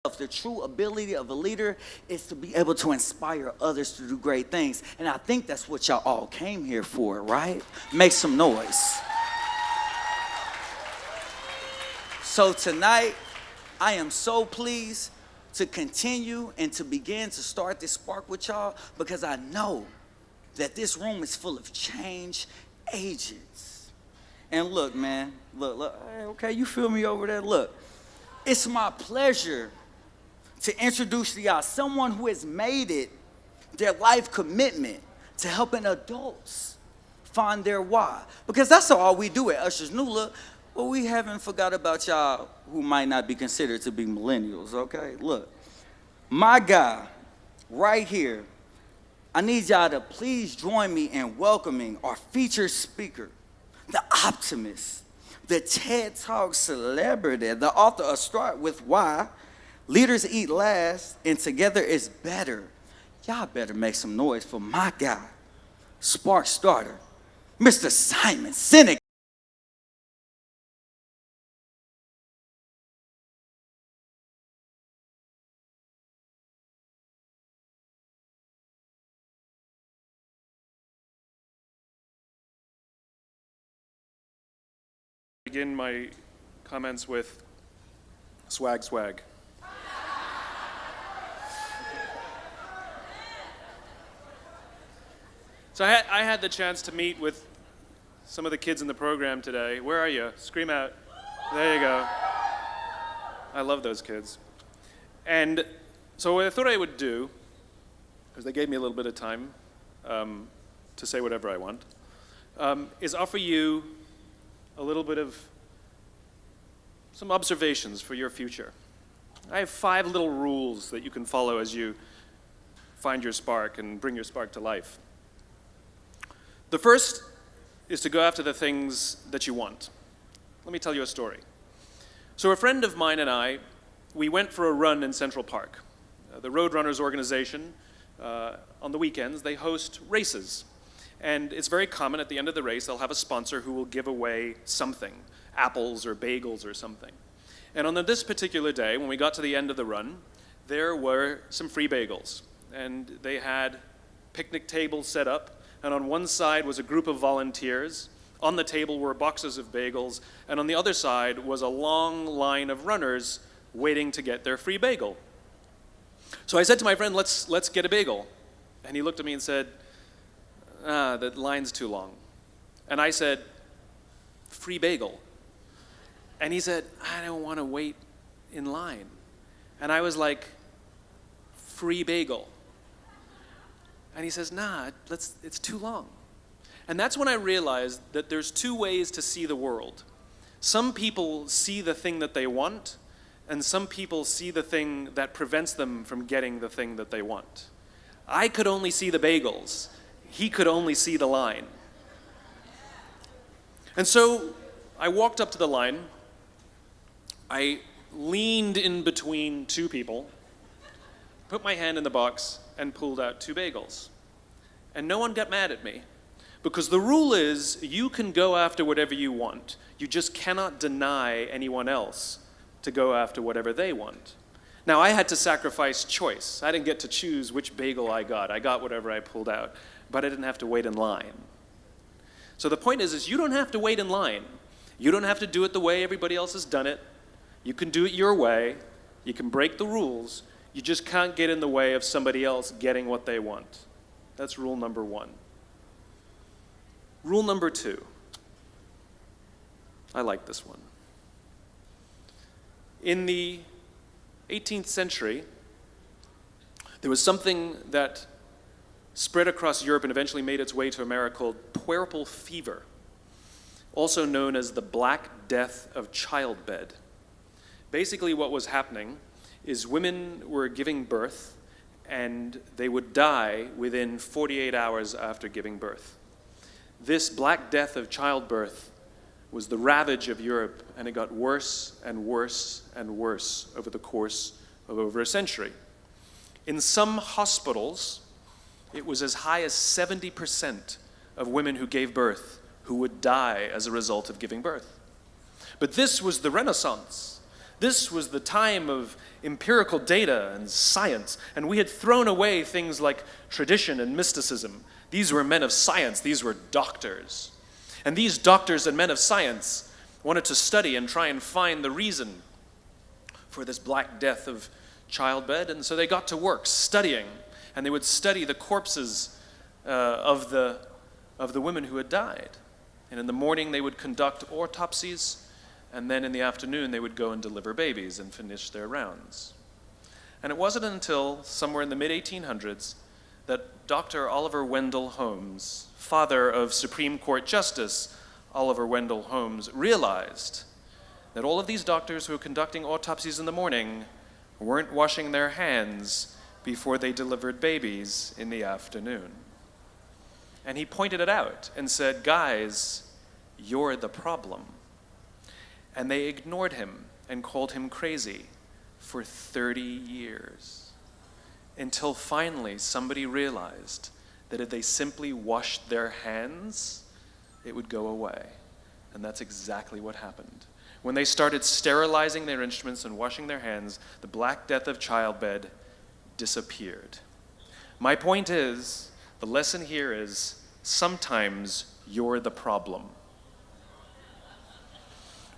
The true ability of a leader is to be able to inspire others to do great things. And I think that's what y'all all came here for, right? Make some noise. So tonight, I am so pleased to continue and to begin to start this spark with y'all, because I know that this room is full of change agents. And look, man, look, hey, okay, you feel me over there? Look, it's my pleasure to introduce to y'all someone who has made it their life commitment to helping adults find their why. Because that's all we do at Usher's Nula. But we haven't forgot about y'all who might not be considered to be millennials, okay? Look, my guy right here, I need y'all to please join me in welcoming our featured speaker, the optimist, the TED Talk celebrity, the author of Start With Why, Leaders Eat Last, and Together Is Better. Y'all better make some noise for my guy, spark starter, Mr. Simon Sinek. Begin my comments with swag. So I had the chance to meet with some of the kids in the program today. Where are you? Scream out. There you go. I love those kids. And so what I thought I would do, because they gave me a little bit of time to say whatever I want, is offer you a little bit of some observations for your future. I have 5 little rules that you can follow as you find your spark and bring your spark to life. The first is to go after the things that you want. Let me tell you a story. So a friend of mine and I, we went for a run in Central Park. The Roadrunners organization, on the weekends, they host races. And it's very common at the end of the race, they'll have a sponsor who will give away something, apples or bagels or something. And on this particular day, when we got to the end of the run, there were some free bagels. And they had picnic tables set up, and on one side was a group of volunteers. On the table were boxes of bagels, and on the other side was a long line of runners waiting to get their free bagel. So I said to my friend, let's get a bagel. And he looked at me and said, the line's too long. And I said, free bagel. And he said, I don't want to wait in line. And I was like, free bagel. And he says, nah, it's too long. And that's when I realized that there's 2 ways to see the world. Some people see the thing that they want, and some people see the thing that prevents them from getting the thing that they want. I could only see the bagels. He could only see the line. And so I walked up to the line. I leaned in between 2 people, put my hand in the box, and pulled out 2 bagels. And no one got mad at me, because the rule is you can go after whatever you want. You just cannot deny anyone else to go after whatever they want. Now, I had to sacrifice choice. I didn't get to choose which bagel I got. I got whatever I pulled out, but I didn't have to wait in line. So the point is you don't have to wait in line. You don't have to do it the way everybody else has done it. You can do it your way. You can break the rules. You just can't get in the way of somebody else getting what they want. That's rule number 1. Rule number 2. I like this one. In the 18th century, there was something that spread across Europe and eventually made its way to America called puerperal fever, also known as the Black Death of childbed. Basically what was happening is women were giving birth and they would die within 48 hours after giving birth. This Black Death of childbirth was the ravage of Europe, and it got worse and worse and worse over the course of over a century. In some hospitals, it was as high as 70% of women who gave birth who would die as a result of giving birth. But this was the Renaissance. This was the time of empirical data and science, and we had thrown away things like tradition and mysticism. These were men of science. These were doctors. And these doctors and men of science wanted to study and try and find the reason for this Black Death of childbed, and so they got to work studying, and they would study the corpses of the women who had died. And in the morning they would conduct autopsies, and then in the afternoon they would go and deliver babies and finish their rounds. And it wasn't until somewhere in the mid-1800s that Dr. Oliver Wendell Holmes, father of Supreme Court Justice Oliver Wendell Holmes, realized that all of these doctors who were conducting autopsies in the morning weren't washing their hands before they delivered babies in the afternoon. And he pointed it out and said, "Guys, you're the problem." And they ignored him and called him crazy for 30 years, until finally somebody realized that if they simply washed their hands, it would go away. And that's exactly what happened. When they started sterilizing their instruments and washing their hands, the Black Death of childbed disappeared. My point is, the lesson here is, sometimes you're the problem.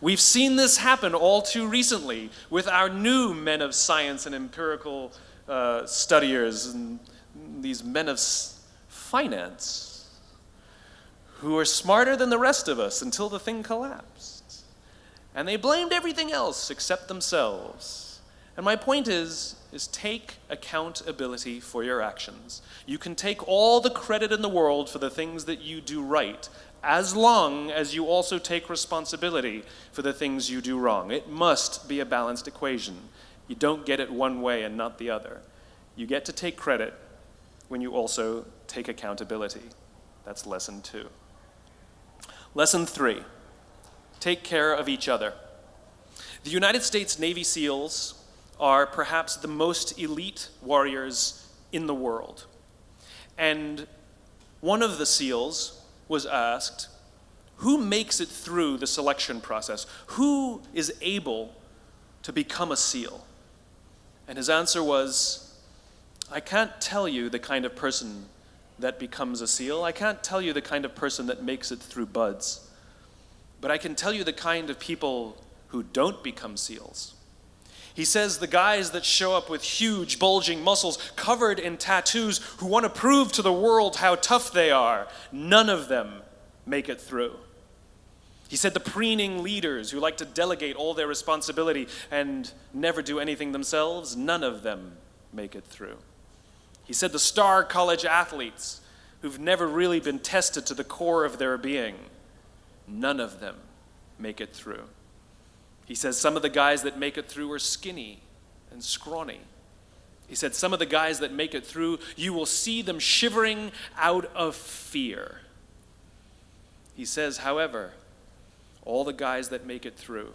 We've seen this happen all too recently with our new men of science and empirical studiers and these men of finance who are smarter than the rest of us until the thing collapsed. And they blamed everything else except themselves. And my point is take accountability for your actions. You can take all the credit in the world for the things that you do right, as long as you also take responsibility for the things you do wrong. It must be a balanced equation. You don't get it one way and not the other. You get to take credit when you also take accountability. That's lesson 2. Lesson 3, take care of each other. The United States Navy SEALs are perhaps the most elite warriors in the world. And one of the SEALs was asked, who makes it through the selection process? Who is able to become a SEAL? And his answer was, I can't tell you the kind of person that becomes a SEAL. I can't tell you the kind of person that makes it through BUDS. But I can tell you the kind of people who don't become SEALs. He says the guys that show up with huge, bulging muscles, covered in tattoos, who want to prove to the world how tough they are, none of them make it through. He said the preening leaders who like to delegate all their responsibility and never do anything themselves, none of them make it through. He said the star college athletes who've never really been tested to the core of their being, none of them make it through. He says some of the guys that make it through are skinny and scrawny. He said some of the guys that make it through, you will see them shivering out of fear. He says, however, all the guys that make it through,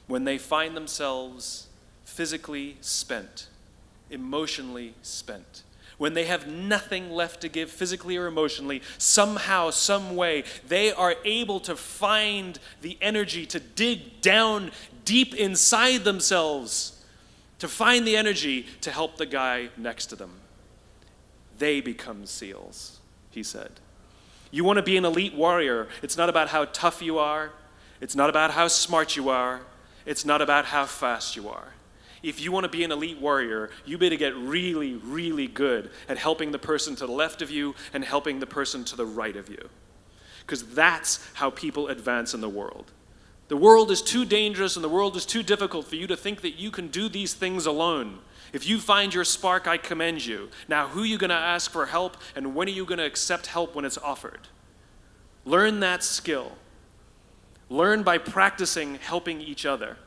when they find themselves physically spent, emotionally spent, when they have nothing left to give physically or emotionally, somehow, some way, they are able to find the energy to dig down deep inside themselves, to find the energy to help the guy next to them. They become SEALs, he said. You want to be an elite warrior. It's not about how tough you are. It's not about how smart you are. It's not about how fast you are. If you want to be an elite warrior, you better get really, really good at helping the person to the left of you and helping the person to the right of you. Because that's how people advance in the world. The world is too dangerous and the world is too difficult for you to think that you can do these things alone. If you find your spark, I commend you. Now, who are you going to ask for help, and when are you going to accept help when it's offered? Learn that skill. Learn by practicing helping each other.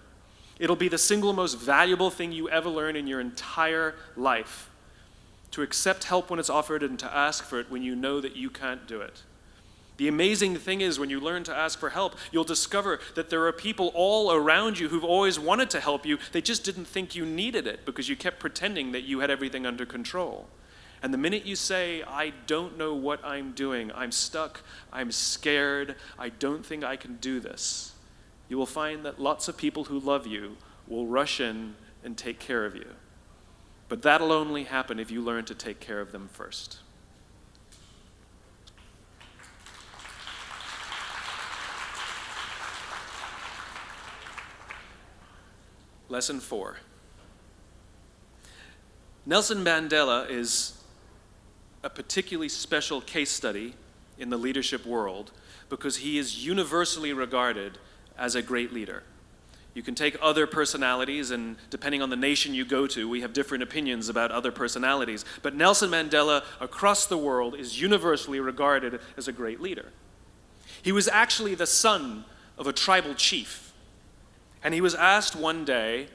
It'll be the single most valuable thing you ever learn in your entire life. To accept help when it's offered and to ask for it when you know that you can't do it. The amazing thing is when you learn to ask for help, you'll discover that there are people all around you who've always wanted to help you. They just didn't think you needed it because you kept pretending that you had everything under control. And the minute you say, I don't know what I'm doing, I'm stuck, I'm scared, I don't think I can do this, you will find that lots of people who love you will rush in and take care of you. But that'll only happen if you learn to take care of them first. Lesson 4. Nelson Mandela is a particularly special case study in the leadership world because he is universally regarded as a great leader. You can take other personalities, and depending on the nation you go to, we have different opinions about other personalities. But Nelson Mandela, across the world, is universally regarded as a great leader. He was actually the son of a tribal chief. And he was asked one day,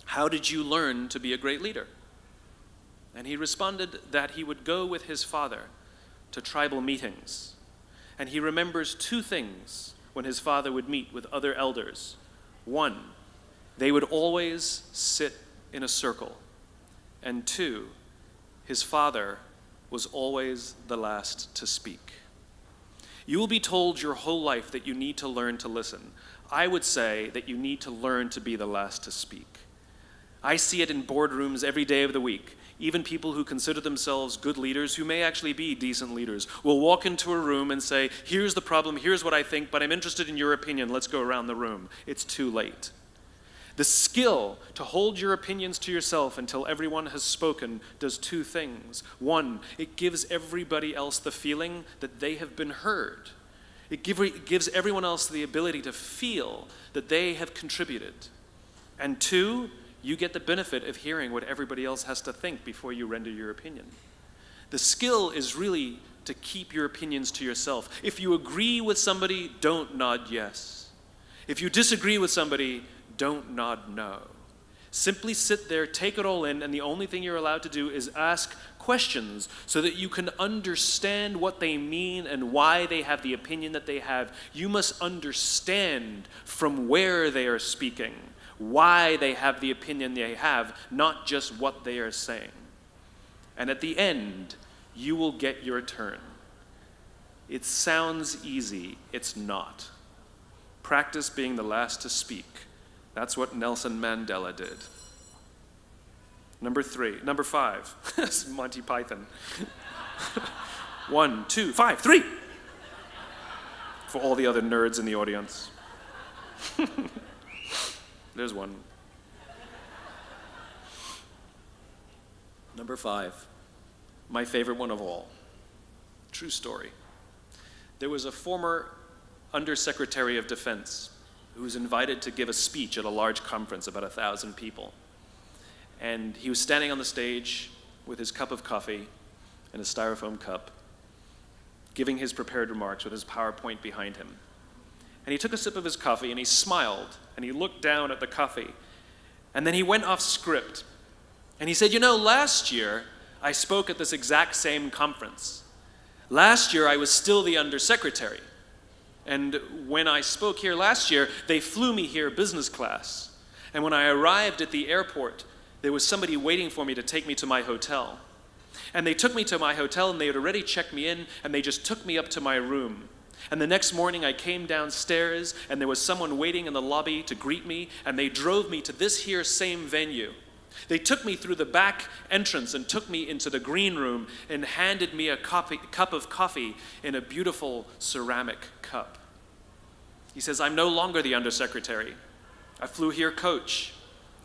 "How did you learn to be a great leader?" And he responded that he would go with his father to tribal meetings. And he remembers 2 things when his father would meet with other elders. 1, they would always sit in a circle. And 2, his father was always the last to speak. You will be told your whole life that you need to learn to listen. I would say that you need to learn to be the last to speak. I see it in boardrooms every day of the week. Even people who consider themselves good leaders, who may actually be decent leaders, will walk into a room and say, "Here's the problem, here's what I think, but I'm interested in your opinion, let's go around the room." It's too late. The skill to hold your opinions to yourself until everyone has spoken does 2 things. 1, it gives everybody else the feeling that they have been heard. It gives everyone else the ability to feel that they have contributed. And 2, you get the benefit of hearing what everybody else has to think before you render your opinion. The skill is really to keep your opinions to yourself. If you agree with somebody, don't nod yes. If you disagree with somebody, don't nod no. Simply sit there, take it all in, and the only thing you're allowed to do is ask questions so that you can understand what they mean and why they have the opinion that they have. You must understand from where they are speaking, why they have the opinion they have, not just what they are saying. And at the end, you will get your turn. It sounds easy, it's not. Practice being the last to speak. That's what Nelson Mandela did. Number 5. It's Monty Python. 1, 2, 5, 3. For all the other nerds in the audience. There's one. Number 5, my favorite one of all. True story. There was a former Undersecretary of Defense who was invited to give a speech at a large conference, about 1,000 people. And he was standing on the stage with his cup of coffee and a styrofoam cup, giving his prepared remarks with his PowerPoint behind him. And he took a sip of his coffee and he smiled and he looked down at the coffee. And then he went off script. And he said, last year I spoke at this exact same conference. Last year I was still the undersecretary. And when I spoke here last year, they flew me here business class. And when I arrived at the airport, there was somebody waiting for me to take me to my hotel. And they took me to my hotel and they had already checked me in and they just took me up to my room. And the next morning I came downstairs and there was someone waiting in the lobby to greet me and they drove me to this here same venue. They took me through the back entrance and took me into the green room and handed me a cup of coffee in a beautiful ceramic cup. He says, "I'm no longer the undersecretary. I flew here coach.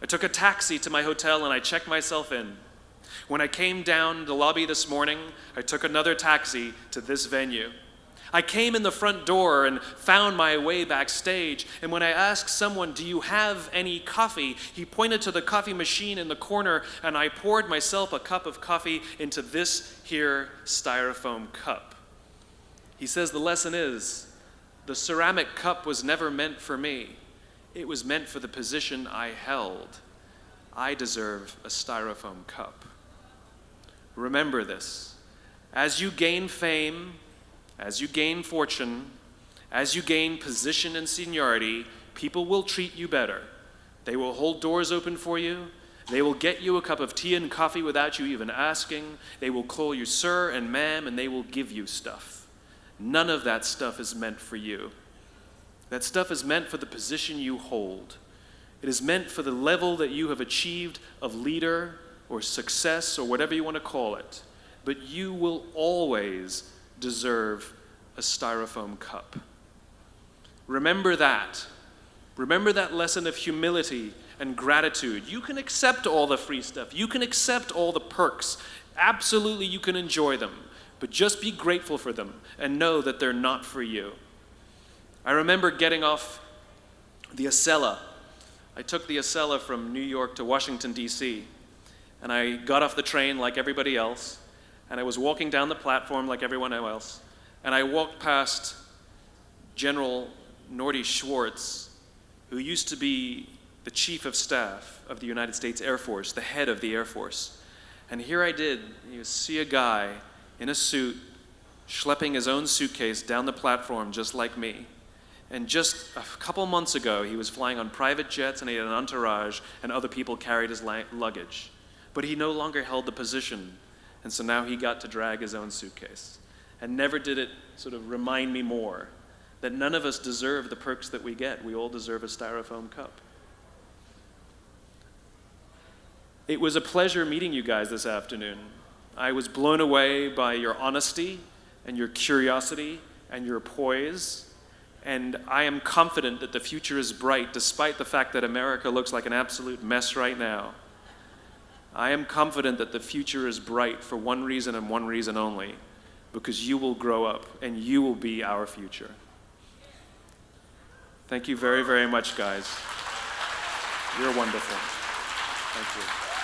I took a taxi to my hotel and I checked myself in. When I came down the lobby this morning, I took another taxi to this venue. I came in the front door and found my way backstage, and when I asked someone, 'Do you have any coffee?' he pointed to the coffee machine in the corner, and I poured myself a cup of coffee into this here styrofoam cup." He says the lesson is, the ceramic cup was never meant for me. It was meant for the position I held. I deserve a styrofoam cup. Remember this. As you gain fame, as you gain fortune, as you gain position and seniority, people will treat you better. They will hold doors open for you. They will get you a cup of tea and coffee without you even asking. They will call you sir and ma'am, and they will give you stuff. None of that stuff is meant for you. That stuff is meant for the position you hold. It is meant for the level that you have achieved of leader or success or whatever you want to call it. But you will always deserve a styrofoam cup. Remember that. Remember that lesson of humility and gratitude. You can accept all the free stuff. You can accept all the perks. Absolutely, you can enjoy them. But just be grateful for them and know that they're not for you. I remember getting off the Acela. I took the Acela from New York to Washington, D.C., and I got off the train like everybody else, and I was walking down the platform like everyone else, and I walked past General Norty Schwartz, who used to be the Chief of Staff of the United States Air Force, the head of the Air Force. And here I did, you see a guy in a suit schlepping his own suitcase down the platform just like me. And just a couple months ago, he was flying on private jets and he had an entourage and other people carried his luggage. But he no longer held the position, and so now he got to drag his own suitcase. And never did it sort of remind me more that none of us deserve the perks that we get. We all deserve a styrofoam cup. It was a pleasure meeting you guys this afternoon. I was blown away by your honesty and your curiosity and your poise. And I am confident that the future is bright, despite the fact that America looks like an absolute mess right now. I am confident that the future is bright for one reason and one reason only, because you will grow up and you will be our future. Thank you very, very much, guys. You're wonderful. Thank you.